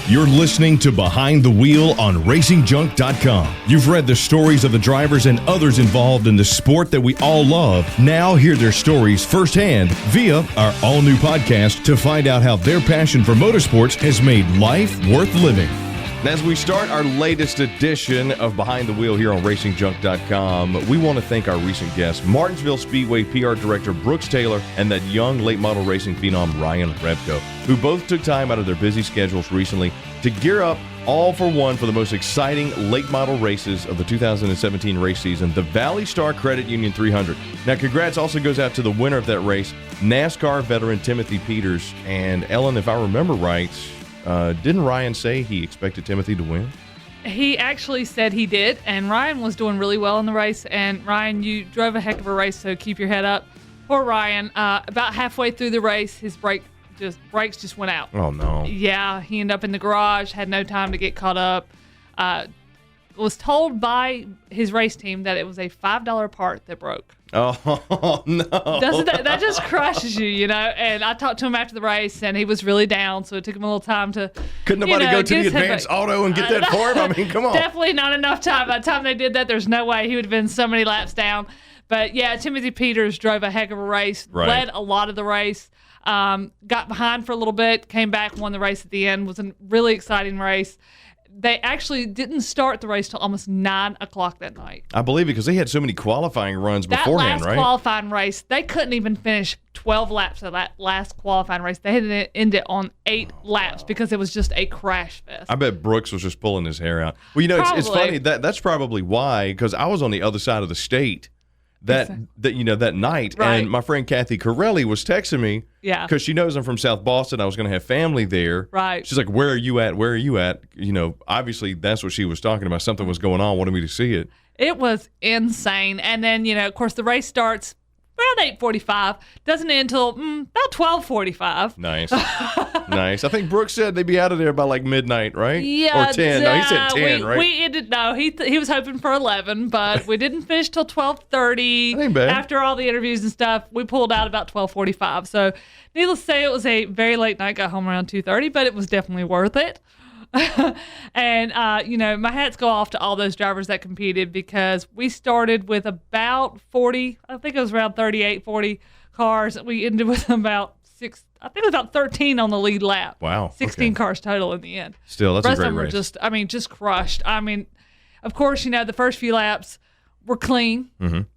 You're listening to Behind the Wheel on RacingJunk.com. You've read the stories of the drivers and others involved in the sport that we all love. Now hear their stories firsthand via our all-new podcast to find out how their passion for motorsports has made life worth living. And as we start our latest edition of Behind the Wheel here on RacingJunk.com, we want to thank our recent guests, Martinsville Speedway PR Director Brooks Taylor and that young late model racing phenom Ryan Repko, who both took time out of their busy schedules recently to gear up all for one for the most exciting late model races of the 2017 race season, the Valley Star Credit Union 300. Now, congrats also goes out to the winner of that race, NASCAR veteran Timothy Peters. And Ellen, if I remember right, didn't Ryan say he expected Timothy to win? He actually said he did, and Ryan was doing really well in the race. And Ryan, you drove a heck of a race, so keep your head up. Poor Ryan, about halfway through the race, his brakes just went out. Oh, no. Yeah, he ended up in the garage, had no time to get caught up. Was told by his race team that it was a $5 part that broke. Oh, no. Doesn't that just crushes you, you know? And I talked to him after the race, and he was really down, so it took him a little time to... Couldn't nobody go to the advanced auto and get that for him? I mean, come on. Definitely not enough time. By the time they did that, there's no way he would have been so many laps down. But, yeah, Timothy Peters drove a heck of a race, led a lot of the race, got behind for a little bit, came back, won the race at the end. Was a really exciting race. They actually didn't start the race till almost 9 o'clock that night. I believe it because they had so many qualifying runs beforehand, that right? last qualifying race, they couldn't even finish 12 laps of that last qualifying race. They had to end it on 8 laps because it was just a crash fest. I bet Brooks was just pulling his hair out. Well, you know, it's funny. That's probably why, because I was on the other side of the state that night, right. And my friend Kathy Corelli was texting me because she knows I'm from South Boston. I was going to have family there. Right. She's like, where are you at? Where are you at? You know, obviously that's what she was talking about. Something was going on, wanted me to see it. It was insane. And then, you know, of course, the race starts around 8:45. Doesn't end until about 12:45. Nice. Nice. I think Brooks said they'd be out of there by like midnight, right? Yeah. Or 10. No, he said 10, right? We ended, no, he was hoping for 11, but we didn't finish till 12:30. That ain't bad. After all the interviews and stuff, we pulled out about 12:45. So needless to say, it was a very late night. Got home around 2:30, but it was definitely worth it. And, you know, my hats go off to all those drivers that competed because we started with about 40, I think it was around 38, 40 cars. We ended with about 13 on the lead lap. Wow. 16 cars total in the end. Still, that's a great race. Were just crushed. I mean, of course, you know, the first few laps were clean,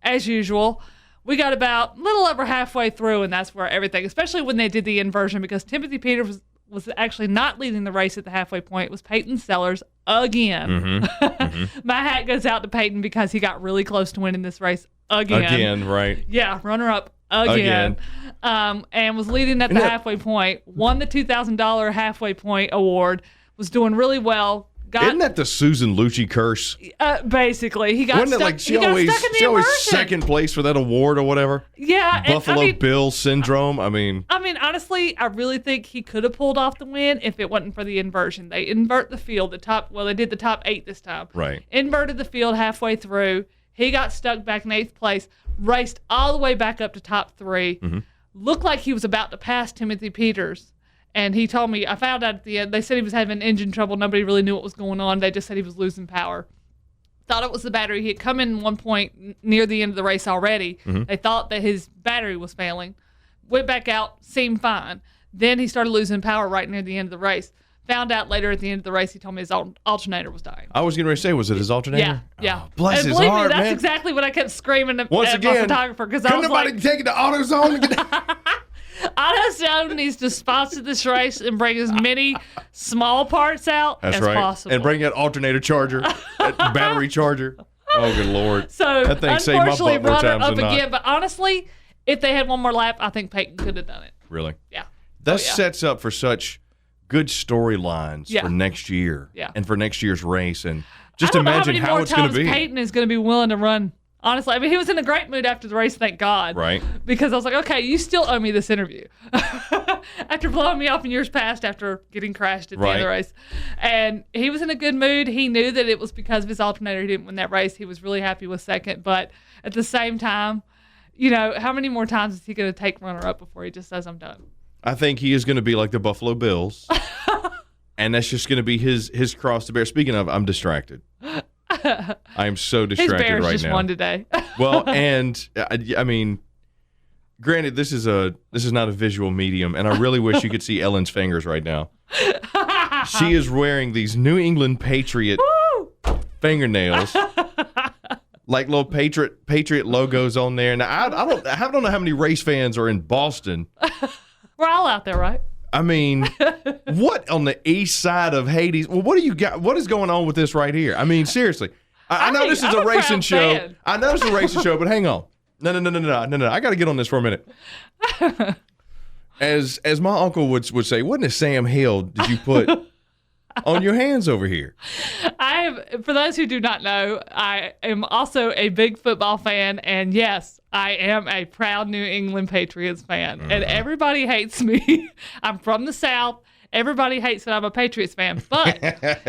as usual. We got about a little over halfway through, and that's where everything, especially when they did the inversion, because Timothy Peters was actually not leading the race at the halfway point. It was Peyton Sellers again. My hat goes out to Peyton because he got really close to winning this race again. Again, right. Yeah, runner-up again. And was leading at the halfway point, won the $2,000 halfway point award, was doing really well. Isn't that the Susan Lucci curse? Basically, he got stuck. She always second place for that award or whatever. Yeah, Buffalo Bill syndrome. I mean, honestly, I really think he could have pulled off the win if it wasn't for the inversion. They invert the field. They did the top 8 this time. Right. Inverted the field halfway through. He got stuck back in 8th place. Raced all the way back up to top 3. Looked like he was about to pass Timothy Peters. And he told me, I found out at the end, they said he was having engine trouble. Nobody really knew what was going on. They just said he was losing power. Thought it was the battery. He had come in one point near the end of the race already. They thought that his battery was failing. Went back out, seemed fine. Then he started losing power right near the end of the race. Found out later at the end of the race, he told me his alternator was dying. I was getting ready to say, was it his alternator? Yeah. Oh, bless his believe heart, me, that's man. exactly what I kept screaming at Once my again, photographer. Because couldn't nobody take it to AutoZone to get AutoZone needs to sponsor this race and bring as many small parts out as possible. And bring that alternator charger, that battery charger. Oh, good Lord. So, that thing saved my butt more times up than not. again. But honestly, if they had one more lap, I think Peyton could have done it. Really? Yeah. That sets up for such good storylines for next year and for next year's race. And just imagine how it's going to be. Peyton is going to be willing to run. Honestly, I mean, he was in a great mood after the race, thank God. Right. Because I was like, okay, you still owe me this interview. After blowing me off in years past after getting crashed at the end of the race. And he was in a good mood. He knew that it was because of his alternator he didn't win that race. He was really happy with second. But at the same time, you know, how many more times is he going to take runner-up before he just says, I'm done? I think he is going to be like the Buffalo Bills. And that's just going to be his cross to bear. Speaking of, I'm distracted. I am so distracted His Bears right just now. won today. Well, and I mean, granted, this is not a visual medium, and I really wish you could see Ellen's fingers right now. She is wearing these New England Patriot fingernails, like little Patriot logos on there. Now I don't know how many race fans are in Boston. We're all out there, right? I mean, what on the east side of Hades? Well, what do you got? What is going on with this right here? I mean, seriously. I know this is a racing show. Fan. I know it's a racing show, but hang on. No. I got to get on this for a minute. As my uncle would say, what in the Sam Hill did you put on your hands over here? For those who do not know, I am also a big football fan, and yes, I am a proud New England Patriots fan. Mm-hmm. And everybody hates me. I'm from the South. Everybody hates that I'm a Patriots fan, but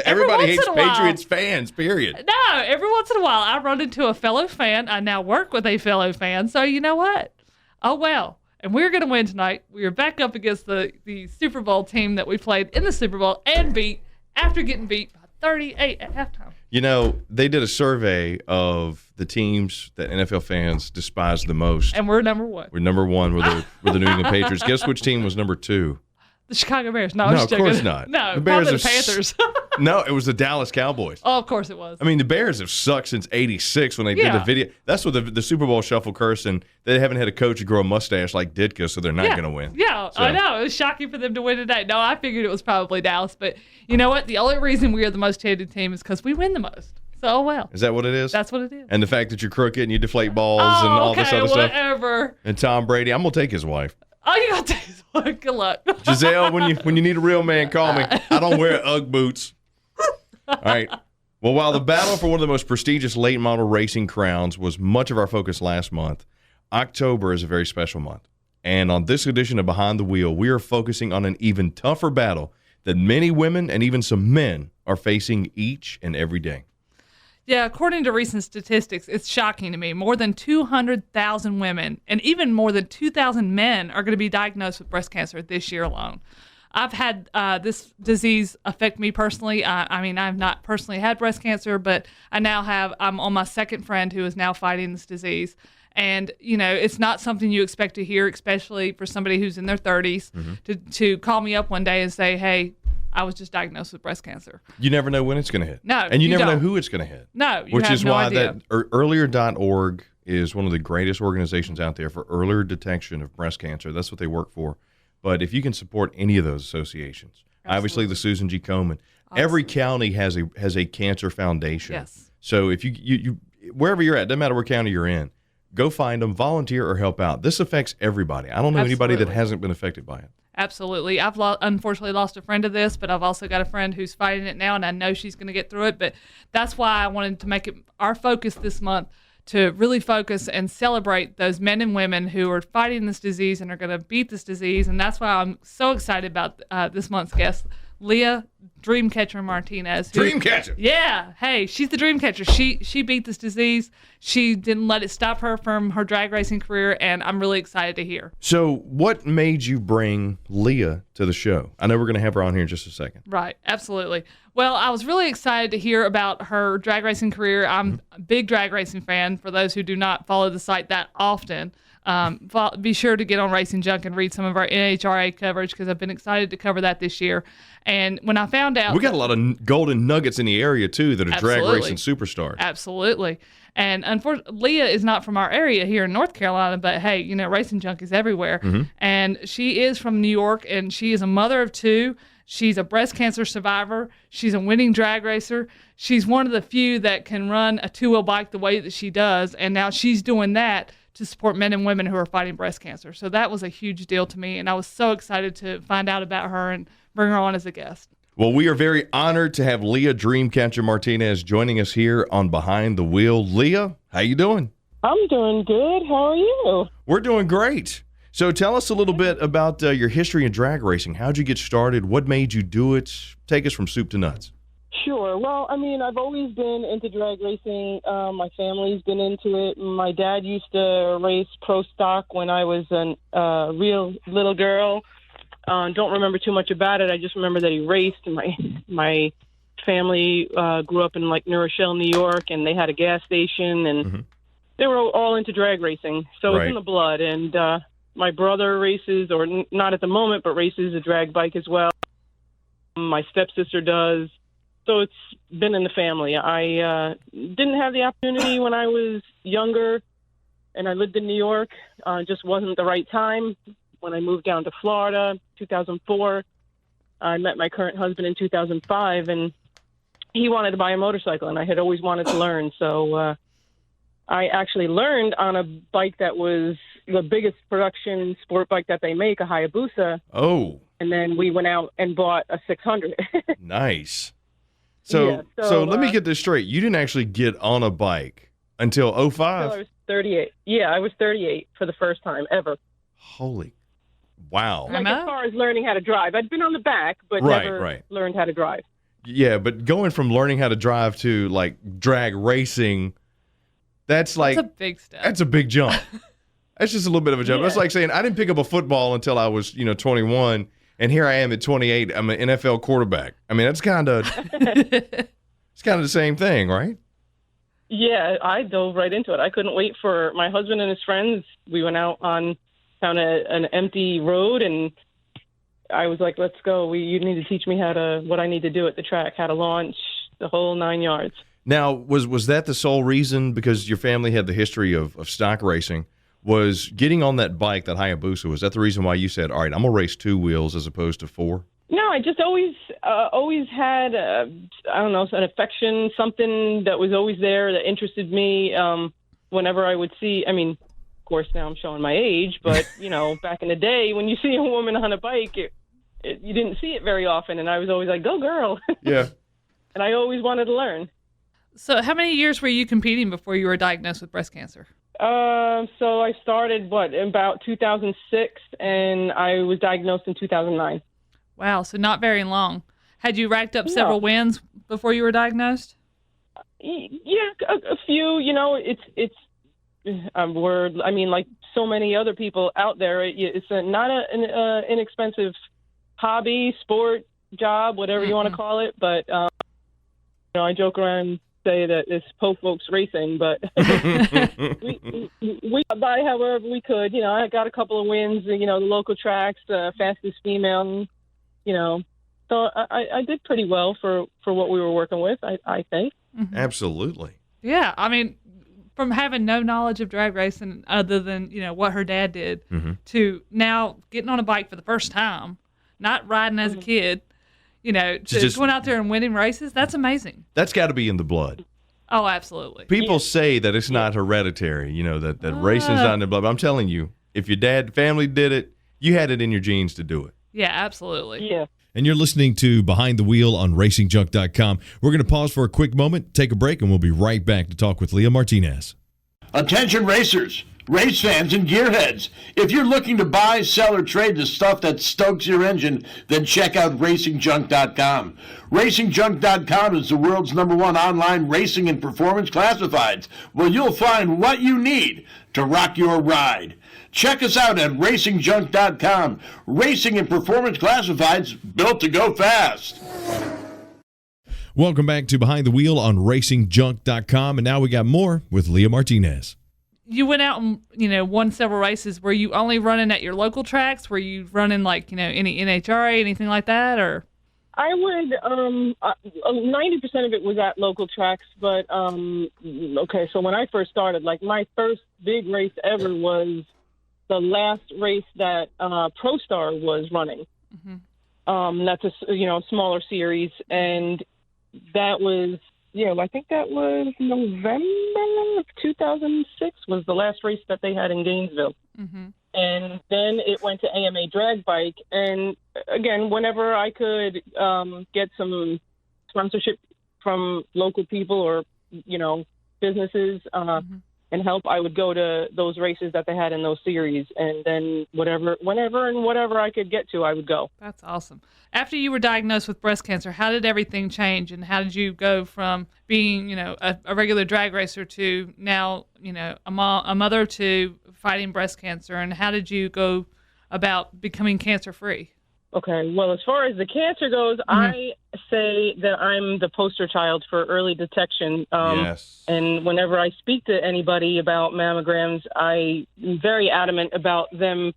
everybody hates Patriots fans, period. No, every once in a while I run into a fellow fan. I now work with a fellow fan, so you know what? Oh, well. And we're going to win tonight. We are back up against the Super Bowl team that we played in the Super Bowl and beat after getting beat by 38 at halftime. You know, they did a survey of the teams that NFL fans despise the most. And we're number one. We're number one with the New England Patriots. Guess which team was number two? The Chicago Bears. No, of course not. No, the Bears probably the Panthers. No, it was the Dallas Cowboys. Oh, of course it was. I mean, the Bears have sucked since '86 when they did the video. That's what the Super Bowl shuffle curse, and they haven't had a coach grow a mustache like Ditka, so they're not going to win. Yeah, so. I know. It was shocking for them to win today. No, I figured it was probably Dallas, but you know what? The only reason we are the most hated team is because we win the most. So, oh well. Is that what it is? That's what it is. And the fact that you're crooked and you deflate balls and all this other stuff. Whatever. And Tom Brady, I'm going to take his wife. Oh, you got to take his wife. Good luck. Giselle, when you need a real man, call me. I don't wear Ugg boots. All right. Well, while the battle for one of the most prestigious late model racing crowns was much of our focus last month, October is a very special month. And on this edition of Behind the Wheel, we are focusing on an even tougher battle that many women and even some men are facing each and every day. Yeah, according to recent statistics, it's shocking to me. More than 200,000 women and even more than 2,000 men are going to be diagnosed with breast cancer this year alone. I've had this disease affect me personally. I mean, I've not personally had breast cancer, but I'm on my second friend who is now fighting this disease. And, you know, it's not something you expect to hear, especially for somebody who's in their 30s, to call me up one day and say, hey, I was just diagnosed with breast cancer. You never know when it's going to hit. No, and you never don't. know who it's going to hit. No, you Which have is no why idea. that earlier.org is one of the greatest organizations out there for earlier detection of breast cancer. That's what they work for. But if you can support any of those associations, obviously the Susan G. Komen, every county has a cancer foundation. Yes. So if you wherever you're at, doesn't matter what county you're in, go find them, volunteer, or help out. This affects everybody. I don't know anybody that hasn't been affected by it. Absolutely. I've unfortunately lost a friend to this, but I've also got a friend who's fighting it now, and I know she's going to get through it. But that's why I wanted to make it our focus this month, to really focus and celebrate those men and women who are fighting this disease and are going to beat this disease. And that's why I'm so excited about this month's guest, Leah Dreamcatcher Martinez. Dreamcatcher? Yeah. Hey, she's the Dreamcatcher. She beat this disease. She didn't let it stop her from her drag racing career, and I'm really excited to hear. So what made you bring Leah to the show? I know we're going to have her on here in just a second. Right. Absolutely. Well, I was really excited to hear about her drag racing career. I'm a big drag racing fan. For those who do not follow the site that often, be sure to get on Racing Junk and read some of our NHRA coverage, because I've been excited to cover that this year. And when I found out, we got a lot of golden nuggets in the area too that are drag racing superstars. Absolutely. And unfortunately, Leah is not from our area here in North Carolina, but hey, you know, Racing Junk is everywhere. And she is from New York, and she is a mother of two. She's a breast cancer survivor. She's a winning drag racer. She's one of the few that can run a two-wheel bike the way that she does, and now she's doing that to support men and women who are fighting breast cancer. So that was a huge deal to me, and I was so excited to find out about her and bring her on as a guest. Well, we are very honored to have Leah Dreamcatcher Martinez joining us here on Behind the Wheel. Leah, how you doing? I'm doing good. How are you? We're doing great. So tell us a little bit about your history in drag racing. How'd you get started? What made you do it? Take us from soup to nuts. Sure. Well, I mean, I've always been into drag racing. My family's been into it. My dad used to race pro stock when I was a real little girl. don't remember too much about it. I just remember that he raced. And my family grew up in like New Rochelle, New York, and they had a gas station, and they were all into drag racing. So it's in the blood. And my brother races, or not at the moment, but races a drag bike as well. My stepsister does. So it's been in the family. I didn't have the opportunity when I was younger, and I lived in New York. It just wasn't the right time. When I moved down to Florida, 2004, I met my current husband in 2005, and he wanted to buy a motorcycle, and I had always wanted to learn. So I actually learned on a bike that was the biggest production sport bike that they make, a Hayabusa. Oh. And then we went out and bought a 600. Nice. So let me get this straight. You didn't actually get on a bike until 05? Until I was 38. Yeah, I was 38 for the first time ever. Holy, wow. Like as far as learning how to drive. I'd been on the back, but never learned how to drive. Yeah, but going from learning how to drive to, like, drag racing, that's a big step. That's a big jump. That's just a little bit of a jump. Yeah. That's like saying I didn't pick up a football until I was, 21, and here I am at 28. I'm an NFL quarterback. I mean, that's kind of it's kind of the same thing, right? Yeah, I dove right into it. I couldn't wait for my husband and his friends. We went out on an empty road, and I was like, "Let's go. You need to teach me what I need to do at the track, how to launch, the whole 9 yards." Now, was that the sole reason? Because your family had the history of stock racing. Was getting on that bike, that Hayabusa, was that the reason why you said, all right, I'm going to race 2 wheels as opposed to 4? No, I just always had, an affection, something that was always there that interested me. Whenever I would see, of course, now I'm showing my age, but, back in the day when you see a woman on a bike, you didn't see it very often. And I was always like, go girl. Yeah. And I always wanted to learn. So how many years were you competing before you were diagnosed with breast cancer? So I started, in about 2006, and I was diagnosed in 2009. Wow, so not very long. Had you racked up several wins before you were diagnosed? Yeah, a few. It's a word. Like so many other people out there, it's not an inexpensive hobby, sport, job, whatever you want to call it. But I joke around. Say that it's po folks racing, but we got by however we could. I got a couple of wins, the local tracks, fastest female, so I did pretty well for what we were working with, I think. Mm-hmm. Absolutely. Yeah, from having no knowledge of drag racing other than, what her dad did to now getting on a bike for the first time, not riding as a kid, just going out there and winning races, that's amazing. That's got to be in the blood. Oh, absolutely. People say that it's not hereditary, that racing's not in the blood. But I'm telling you, if your family did it, you had it in your genes to do it. Yeah, absolutely. Yeah. And you're listening to Behind the Wheel on RacingJunk.com. We're going to pause for a quick moment, take a break, and we'll be right back to talk with Leah Martinez. Attention racers, race fans, and gearheads. If you're looking to buy, sell, or trade the stuff that stokes your engine, then check out RacingJunk.com. RacingJunk.com is the world's #1 online racing and performance classifieds, where you'll find what you need to rock your ride. Check us out at RacingJunk.com. Racing and performance classifieds built to go fast. Welcome back to Behind the Wheel on RacingJunk.com, and now we got more with Leah Martinez. You went out and, won several races. Were you only running at your local tracks? Were you running, any NHRA, anything like that, or? I would, 90% of it was at local tracks, but, so when I first started, my first big race ever was the last race that ProStar was running. Mm-hmm. That's a smaller series, and that was, I think that was November of 2006 was the last race that they had in Gainesville. Mm-hmm. And then it went to AMA Drag Bike. And again, whenever I could get some sponsorship from local people or, businesses and help, I would go to those races that they had in those series. And then whenever I could get to, I would go. That's awesome. After you were diagnosed with breast cancer, how did everything change? And how did you go from being, a regular drag racer to now, a mother to fighting breast cancer? And how did you go about becoming cancer-free? Okay. Well, as far as the cancer goes, I say that I'm the poster child for early detection. Yes. And whenever I speak to anybody about mammograms, I'm very adamant about them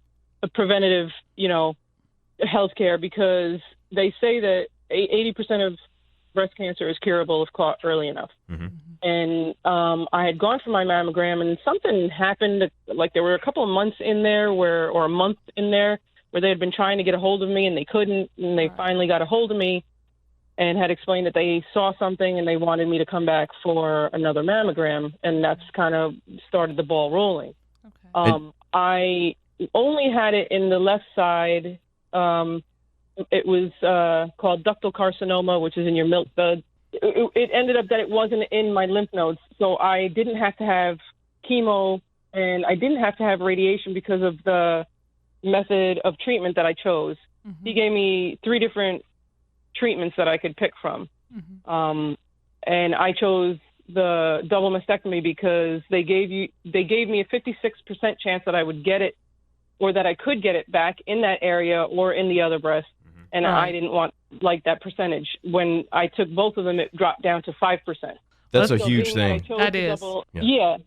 preventative, healthcare, because they say that 80% of breast cancer is curable if caught early enough. Mm-hmm. And I had gone for my mammogram, and something happened. Like there were a couple of months in there or a month in there where they had been trying to get a hold of me and they couldn't. And they finally got a hold of me and had explained that they saw something and they wanted me to come back for another mammogram. And that's kind of started the ball rolling. Okay. I only had it in the left side. It was called ductal carcinoma, which is in your milk duct. It ended up that it wasn't in my lymph nodes, so I didn't have to have chemo and I didn't have to have radiation because of the method of treatment that I chose. He gave me 3 different treatments that I could pick from, and I chose the double mastectomy because they gave me a 56% chance that I would get it, or that I could get it back in that area or in the other breast. And I didn't want that percentage. When I took both of them, it dropped down to 5%. That's a huge thing. That is. Yeah.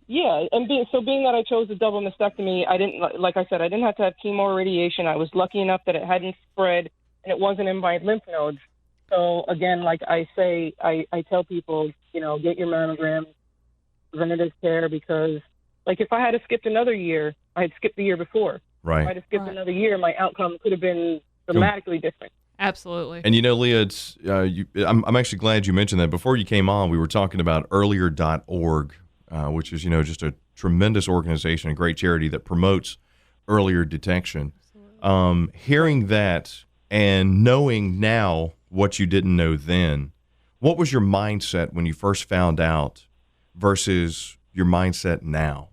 And being that I chose the double mastectomy, I didn't, like I said, I didn't have to have chemo or radiation. I was lucky enough that it hadn't spread and it wasn't in my lymph nodes. So again, like I say, I tell people, get your mammogram, preventative care, because like if I had skipped another year, I had skipped the year before. Right. If I had skipped another year, my outcome could have been dramatically different. Absolutely. And Leah, it's I'm actually glad you mentioned that. Before you came on, we were talking about earlier.org, which is just a tremendous organization, a great charity that promotes earlier detection. Hearing that and knowing now what you didn't know then, what was your mindset when you first found out versus your mindset now?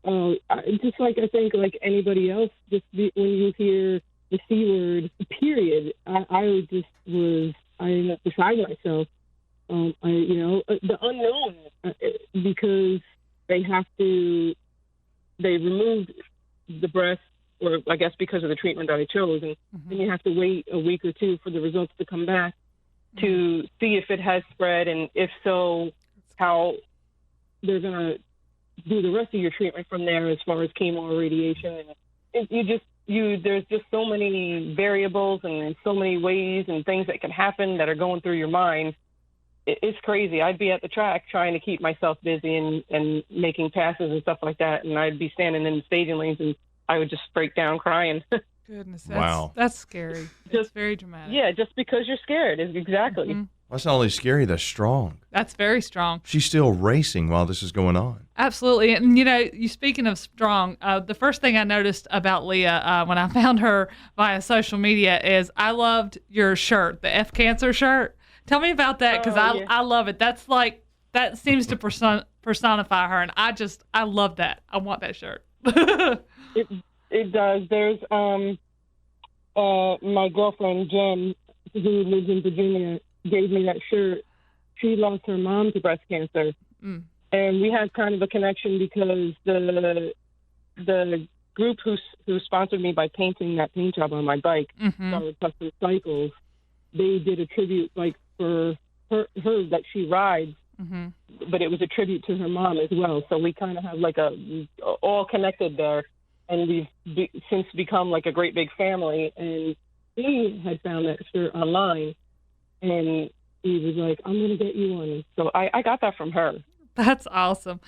Just like I think like anybody else, when you hear the C word, period, I was beside myself. The unknown, because they removed the breast, or I guess because of the treatment that I chose, and then you have to wait a week or 2 for the results to come back to see if it has spread, and if so, how they're going to do the rest of your treatment from there as far as chemo or radiation. And there's just so many variables and so many ways and things that can happen that are going through your mind. It's crazy. I'd be at the track trying to keep myself busy and making passes and stuff like that, and I'd be standing in the staging lanes and I would just break down crying. Goodness, wow. That's scary. It's very dramatic. Yeah, just because you're scared. Exactly. Well, that's not only scary, that's strong. That's very strong. She's still racing while this is going on. Absolutely. And, you speaking of strong, the first thing I noticed about Leah when I found her via social media is I loved your shirt, the F Cancer shirt. Tell me about that, because I love it. That seems to personify her, and I love that. I want that shirt. It does. There's my girlfriend, Jen, who lives in Virginia, gave me that shirt. She lost her mom to breast cancer. And we had kind of a connection because the group who sponsored me by painting that paint job on my bike, Solid Custom Cycles, they did a tribute for her that she rides, but it was a tribute to her mom as well. So we kind of have all connected there, and we've since become like a great big family. And he had found that shirt online, and he was like, "I'm going to get you one." So I got that from her. That's awesome.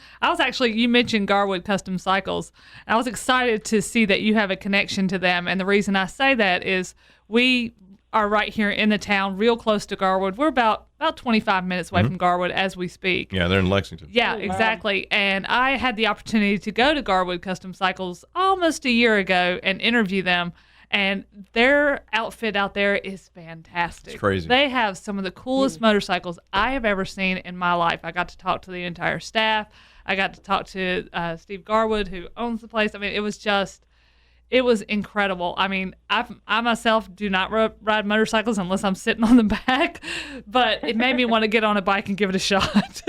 You mentioned Garwood Custom Cycles. I was excited to see that you have a connection to them. And the reason I say that is we are right here in the town, real close to Garwood. We're about 25 minutes away from Garwood as we speak. Yeah, they're in Lexington. Yeah, exactly. And I had the opportunity to go to Garwood Custom Cycles almost a year ago and interview them. And their outfit out there is fantastic. It's crazy. They have some of the coolest motorcycles I have ever seen in my life. I got to talk to the entire staff. I got to talk to Steve Garwood, who owns the place. I mean, it was incredible. I mean, I myself do not ride motorcycles unless I'm sitting on the back, but it made me want to get on a bike and give it a shot.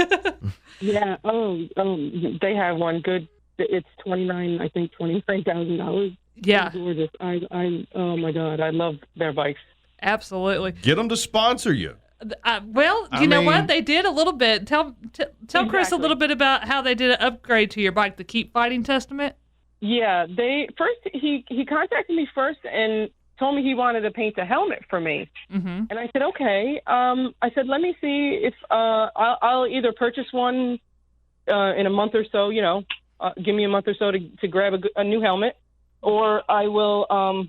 Yeah. They have one good. It's $29,000. Yeah. Gorgeous. Oh my God, I love their bikes. Absolutely. Get them to sponsor you. Well, you know what? They did a little bit. Tell Chris a little bit about how they did an upgrade to your bike, the Keep Fighting Testament. Yeah, he contacted me first and told me he wanted to paint a helmet for me. Mm-hmm. And I said, okay. I said, let me see if I'll either purchase one in a month or so, give me a month or so to grab a new helmet, or I will, I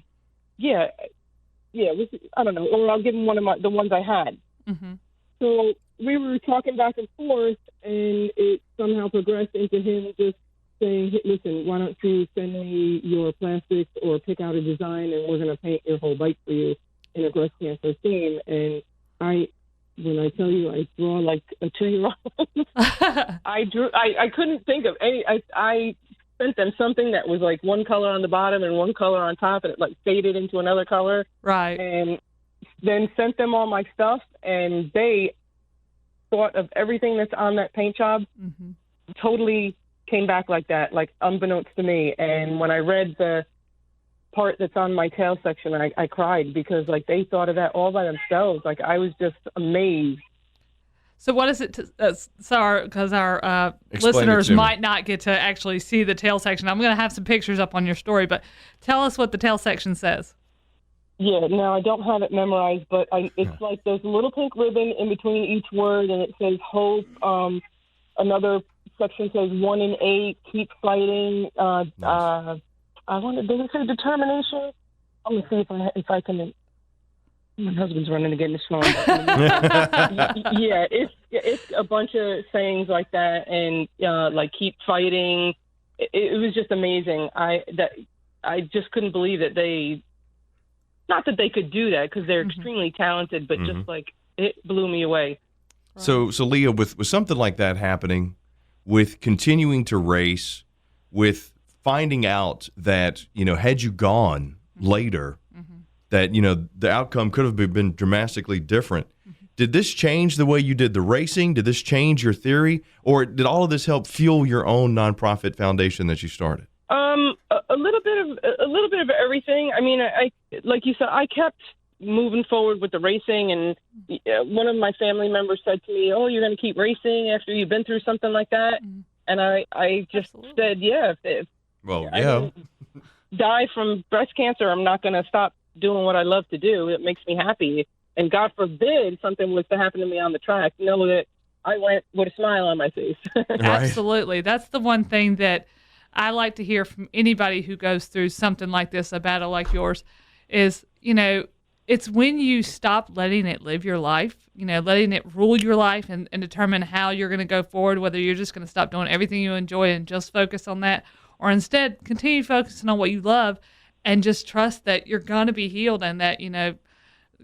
don't know, or I'll give him one of the ones I had. Mm-hmm. So we were talking back and forth, and it somehow progressed into him just saying, hey, listen, why don't you send me your plastics or pick out a design, and we're going to paint your whole bike for you in a breast cancer theme. And when I tell you I draw like a 2-year-old, I couldn't think of any. I sent them something that was like one color on the bottom and one color on top, and it like faded into another color. Right. And then sent them all my stuff, and they thought of everything that's on that paint job. Mm-hmm. Totally came back like that, like unbeknownst to me. And when I read the part that's on my tail section, I cried because like they thought of that all by themselves. Like I was just amazed. So what is it? Sorry, because our listeners might not get to actually see the tail section. I'm going to have some pictures up on your story, but tell us what the tail section says. Yeah, no, I don't have it memorized, but it's like there's a little pink ribbon in between each word, and it says hope. Another section says 1 in 8, keep fighting. Nice. Does it say determination? I'm going to see if I can. My husband's running to get his phone. Yeah, it's a bunch of sayings like that, and like keep fighting. It was just amazing. I just couldn't believe that they. Not that they could do that because they're extremely talented, but just like it blew me away. Right. So Leah, with something like that happening, with continuing to race, with finding out that, had you gone later, that, the outcome could have been dramatically different. Did this change the way you did the racing? Did this change your theory? Or did all of this help fuel your own nonprofit foundation that you started? A little bit of everything. I mean, I like you said, I kept moving forward with the racing, and one of my family members said to me, "Oh, you're going to keep racing after you've been through something like that?" And I just said, "Yeah, if I don't die from breast cancer, I'm not going to stop doing what I love to do. It makes me happy, and God forbid something was to happen to me on the track. Know that I went with a smile on my face." Right. Absolutely, that's the one thing that I like to hear from anybody who goes through something like this, a battle like yours, is, it's when you stop letting it live your life, letting it rule your life and determine how you're going to go forward, whether you're just going to stop doing everything you enjoy and just focus on that, or instead continue focusing on what you love and just trust that you're going to be healed and that,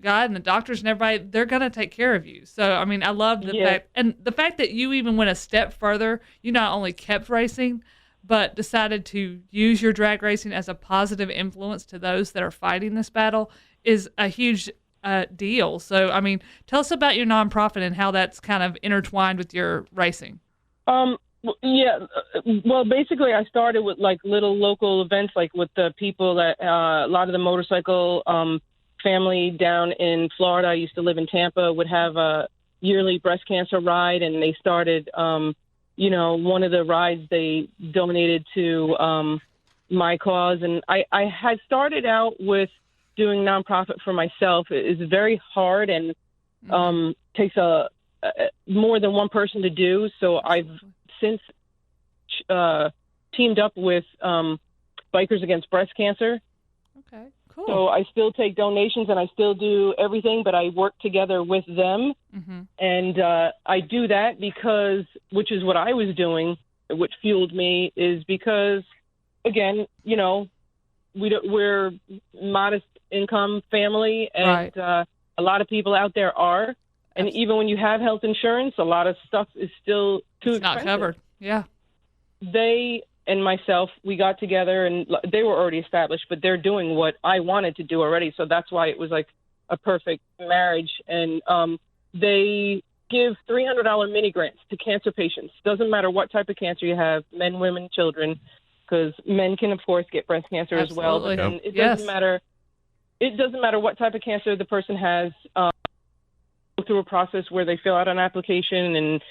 God and the doctors and everybody, they're going to take care of you. So, I mean, I love the fact that you even went a step further. You not only kept racing, but decided to use your drag racing as a positive influence to those that are fighting this battle is a huge deal. So, I mean, tell us about your nonprofit and how that's kind of intertwined with your racing. Yeah. Well, basically, I started with like little local events, like with the people that a lot of the motorcycle family down in Florida. I used to live in Tampa. Would have a yearly breast cancer ride, and they started. One of the rides they donated to my cause. And I had started out with doing nonprofit for myself. It is very hard and takes more than one person to do. So I've since teamed up with Bikers Against Breast Cancer. Okay, cool. So I still take donations and I still do everything, but I work together with them. And I do that because, which is what I was doing, what fueled me, is because, again, we're modest income family, and a lot of people out there are. And even when you have health insurance, a lot of stuff is still too expensive. Not covered. Yeah. They and myself, we got together, and they were already established, but they're doing what I wanted to do already. So that's why it was like a perfect marriage. And they give $300 mini grants to cancer patients. Doesn't matter what type of cancer you have, men, women, children, because men can, of course, get breast cancer as well. But then it it doesn't matter what type of cancer the person has. Go through a process where they fill out an application, and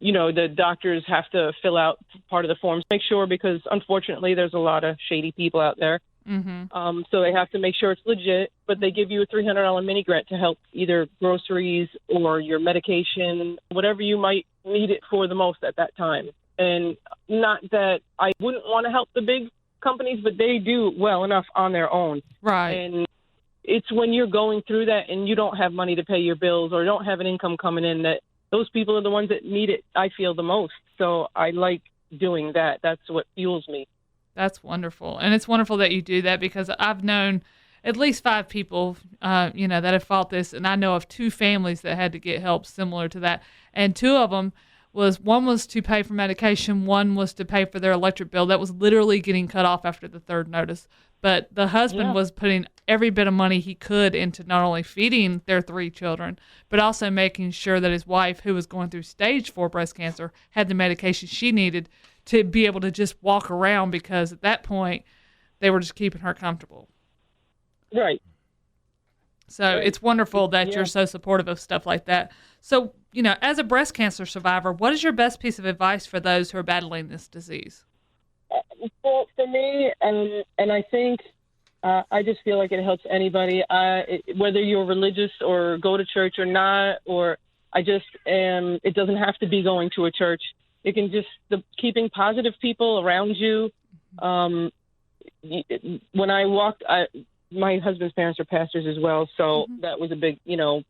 the doctors have to fill out part of the forms. Make sure, because unfortunately there's a lot of shady people out there. Mm-hmm. So they have to make sure it's legit. But they give you a $300 mini grant to help either groceries or your medication, whatever you might need it for the most at that time. And not that I wouldn't want to help the big companies, but they do well enough on their own. Right. And it's when you're going through that and you don't have money to pay your bills or don't have an income coming in, that those people are the ones that need it, I feel, the most. So I like doing that. That's what fuels me. That's wonderful. And it's wonderful that you do that, because I've known at least 5 people, that have fought this. And I know of 2 families that had to get help similar to that. And 2 of them one was to pay for medication. One was to pay for their electric bill. That was literally getting cut off after the 3rd notice. But the husband was putting every bit of money he could into not only feeding their 3 children, but also making sure that his wife, who was going through stage 4 breast cancer, had the medication she needed to be able to just walk around, because at that point they were just keeping her comfortable. Right. So it's wonderful that you're so supportive of stuff like that. So, as a breast cancer survivor, what is your best piece of advice for those who are battling this disease? For me, and I think I just feel like it helps anybody, whether you're religious or go to church or not, or it doesn't have to be going to a church. It can just keeping positive people around you. When I walked, my husband's parents are pastors as well, so that was a big,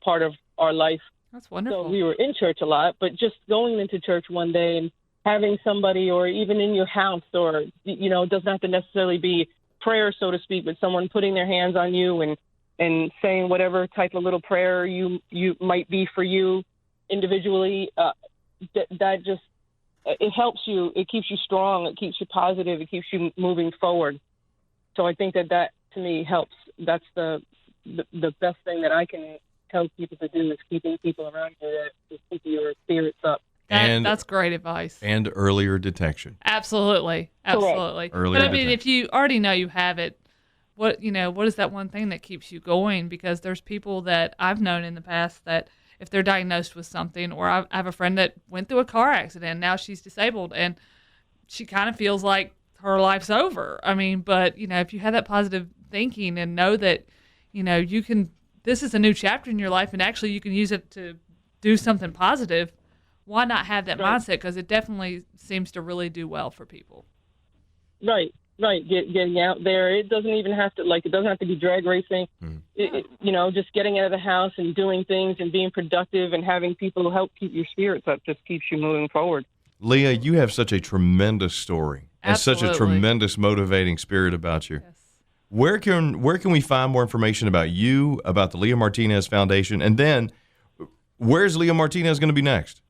part of our life. That's wonderful. So we were in church a lot, but just going into church one day and having somebody, or even in your house, or, it doesn't have to necessarily be prayer, so to speak, but someone putting their hands on you and saying whatever type of little prayer you might be for you individually, that just, it helps you. It keeps you strong. It keeps you positive. It keeps you moving forward. So I think that to me helps. That's the best thing that I can tell people to do, is keeping people around you that keep your spirits up. That's great advice. And earlier detection. Absolutely. But I mean, if you already know you have it, what is that one thing that keeps you going? Because there's people that I've known in the past that if they're diagnosed with something, or I have a friend that went through a car accident, now she's disabled, and she kind of feels like her life's over. I mean, but, if you have that positive thinking and know that, you can, this is a new chapter in your life, and actually you can use it to do something positive, why not have that mindset? Because it definitely seems to really do well for people. Right. Getting out there. It doesn't even have to, it doesn't have to be drag racing. Just getting out of the house and doing things and being productive and having people help keep your spirits up just keeps you moving forward. Leah, you have such a tremendous story. Absolutely. And such a tremendous motivating spirit about you. Yes. Where can we find more information about you, about the Leah Martinez Foundation, and then where's Leah Martinez going to be next?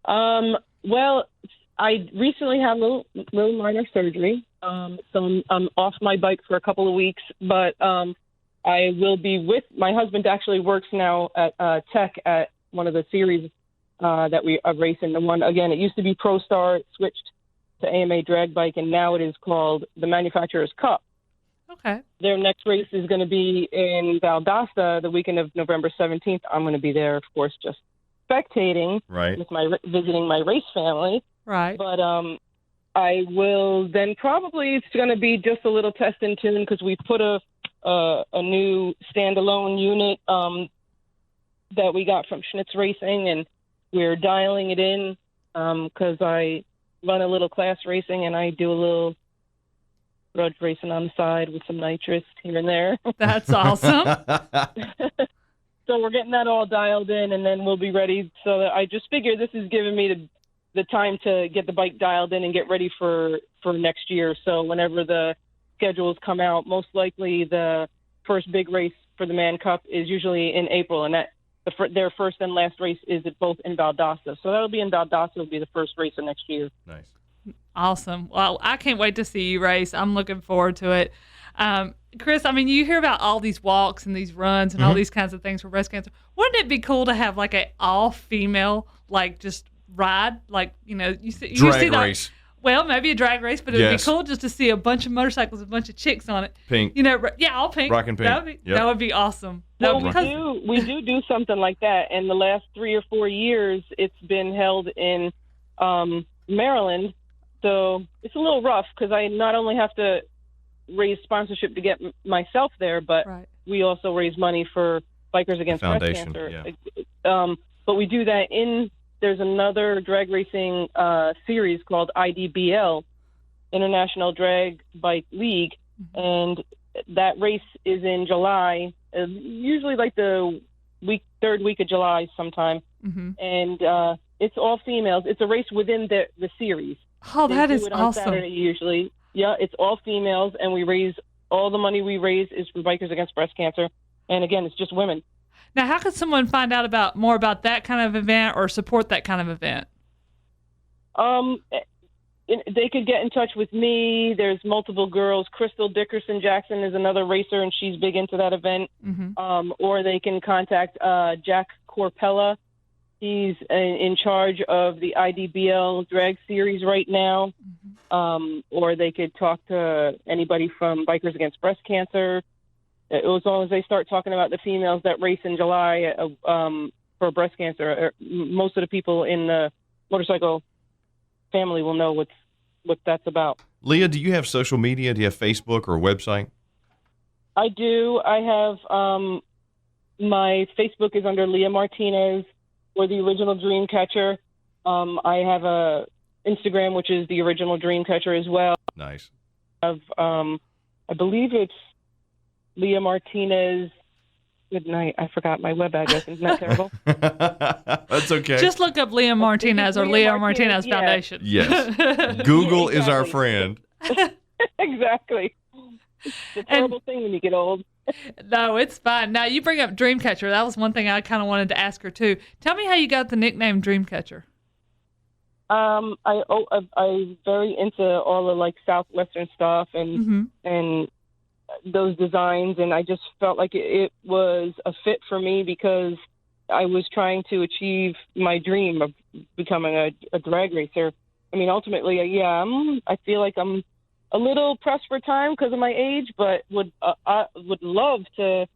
Well, I recently had a little minor surgery, so I'm off my bike for a couple of weeks, but I will be with my husband. Actually works now at Tech at one of the series that we are racing. The one, again, it used to be Pro Star, it switched to AMA Drag Bike, and now it is called the Manufacturers Cup. Okay. Their next race is going to be in Valdosta the weekend of November 17th. I'm going to be there, of course, just spectating, with visiting my race family. Right. But I will then probably, it's going to be just a little test and tune, because we put a new standalone unit that we got from Schnitz Racing, and we're dialing it in because I run a little class racing and I do a little road racing on the side with some nitrous here and there. That's awesome. So we're getting that all dialed in, and then we'll be ready. So that I just figure this is giving me the time to get the bike dialed in and get ready for next year. So whenever the schedules come out, most likely the first big race for the Man Cup is usually in April, and their first and last race is both in Valdosta. So that'll be in Valdosta. It'll be the first race of next year. Nice. Awesome. Well, I can't wait to see you race. I'm looking forward to it. Chris, I mean, you hear about all these walks and these runs and all these kinds of things for breast cancer. Wouldn't it be cool to have like an all-female, just ride? You see Drag race. Well, maybe a drag race, but it would Yes. be cool just to see a bunch of motorcycles, a bunch of chicks on it. Pink. You know, yeah, all pink. Rockin' pink. Yep. That would be awesome. Well, That would be- we do something like that. In the last 3 or 4 years, it's been held in Maryland. So it's a little rough because I not only have to raise sponsorship to get myself there, but Right. we also raise money for Bikers Against Breast Foundation, Cancer. But we do that there's another drag racing series called IDBL, International Drag Bike League, and that race is in July, usually like the third week of July sometime. Mm-hmm. And it's all females. It's a race within the series. Oh, They that do is it on awesome. Saturday usually. Yeah, it's all females, and we raise all the money we raise is for Bikers Against Breast Cancer. And again, it's just women. Now, how could someone find out more about that kind of event or support that kind of event? They could get in touch with me. There's multiple girls. Crystal Dickerson Jackson is another racer, and she's big into that event. Mm-hmm. Or they can contact Jack Corpella. He's in charge of the IDBL drag series right now. Mm-hmm. Or they could talk to anybody from Bikers Against Breast Cancer. As long as they start talking about the females that race in July for breast cancer, most of the people in the motorcycle family will know what that's about. Leah, do you have social media? Do you have Facebook or a website? I do. I have my Facebook is under Leah Martinez or the Original Dreamcatcher. I have a Instagram, which is the Original Dreamcatcher as well. Nice. I have, I believe it's Leah Martinez. Good night. I forgot my web address. Isn't that terrible? That's okay. Just look up Leah Martinez or Leah Martinez yeah. Foundation. Yes. Google is our Exactly. friend. Exactly. It's a terrible thing when you get old. No, it's fine. Now, you bring up Dreamcatcher. That was one thing I kind of wanted to ask her, too. Tell me how you got the nickname Dreamcatcher. I'm very into all the like Southwestern stuff and those designs, and I just felt like it was a fit for me because I was trying to achieve my dream of becoming a drag racer. I mean, ultimately, I feel like I'm a little pressed for time because of my age, but I would love to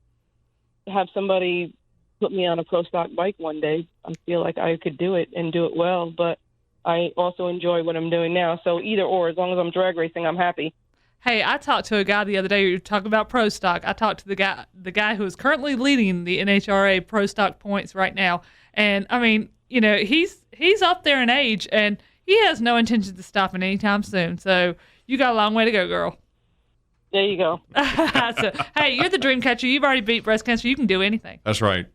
have somebody put me on a pro stock bike one day. I feel like I could do it and do it well, but I also enjoy what I'm doing now. So either or, as long as I'm drag racing, I'm happy. Hey, I talked to a guy the other day who talked about pro stock. I talked to the guy who is currently leading the NHRA pro stock points right now. And I mean, you know, he's up there in age and he has no intention to stopping anytime soon. So you got a long way to go, girl. There you go. So, hey, you're the dream catcher. You've already beat breast cancer. You can do anything. That's right.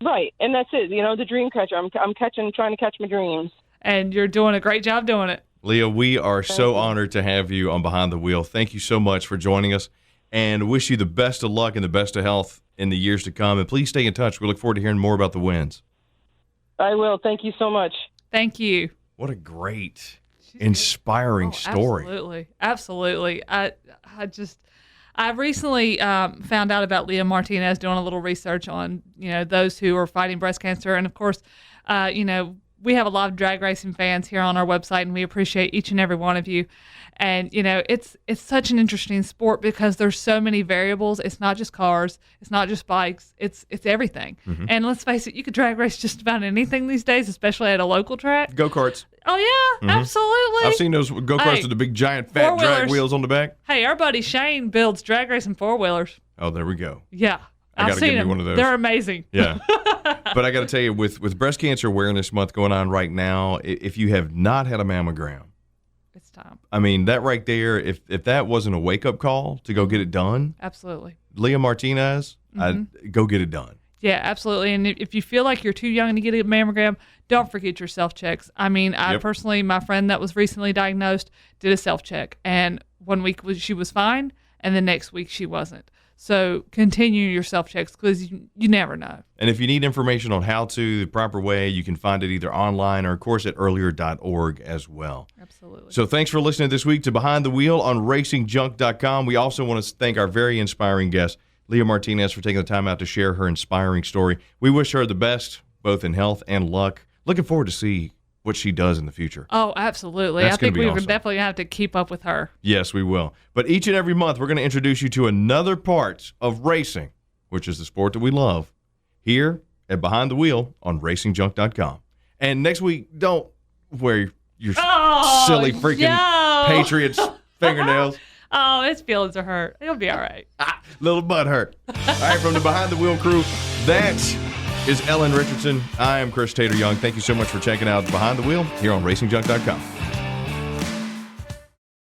Right. And that's it. You know, the dream catcher. I'm trying to catch my dreams. And you're doing a great job doing it. Leah, we are so honored to have you on Behind the Wheel. Thank you so much for joining us and wish you the best of luck and the best of health in the years to come. And please stay in touch. We look forward to hearing more about the wins. I will. Thank you so much. Thank you. What a great, inspiring story. Absolutely. Absolutely. I recently found out about Leah Martinez, doing a little research on, you know, those who are fighting breast cancer. And of course, you know, we have a lot of drag racing fans here on our website, and we appreciate each and every one of you. And, you know, it's such an interesting sport because there's so many variables. It's not just cars. It's not just bikes. It's everything. Mm-hmm. And let's face it, you could drag race just about anything these days, especially at a local track. Go-karts. Oh, yeah, absolutely. I've seen those go-karts with the big, giant, fat drag wheels on the back. Hey, our buddy Shane builds drag racing four-wheelers. Oh, there we go. Yeah. I got to give me one of those. They're amazing. Yeah. But I got to tell you, with Breast Cancer Awareness Month going on right now, if you have not had a mammogram, it's time. I mean, that right there, if that wasn't a wake-up call to go get it done. Absolutely. Leah Martinez, go get it done. Yeah, absolutely. And if you feel like you're too young to get a mammogram, don't forget your self-checks. I mean, I personally, my friend that was recently diagnosed did a self-check. And 1 week she was fine, and the next week she wasn't. So continue your self-checks because you never know. And if you need information on how to, the proper way, you can find it either online or, of course, at earlier.org as well. Absolutely. So thanks for listening this week to Behind the Wheel on racingjunk.com. We also want to thank our very inspiring guest, Leah Martinez, for taking the time out to share her inspiring story. We wish her the best, both in health and luck. Looking forward to see what she does in the future. Oh, absolutely. That's I think gonna be we awesome. would definitely have to keep up with her. Yes, we will. But each and every month, we're going to introduce you to another part of racing, which is the sport that we love, here at Behind the Wheel on racingjunk.com. And next week, don't wear your silly freaking Patriots fingernails. Oh, his feelings are hurt. It'll be all right. Little butt hurt. All right, from the Behind the Wheel crew, that is Ellen Richardson. I am Chris Tater Young. Thank you so much for checking out Behind the Wheel here on racingjunk.com.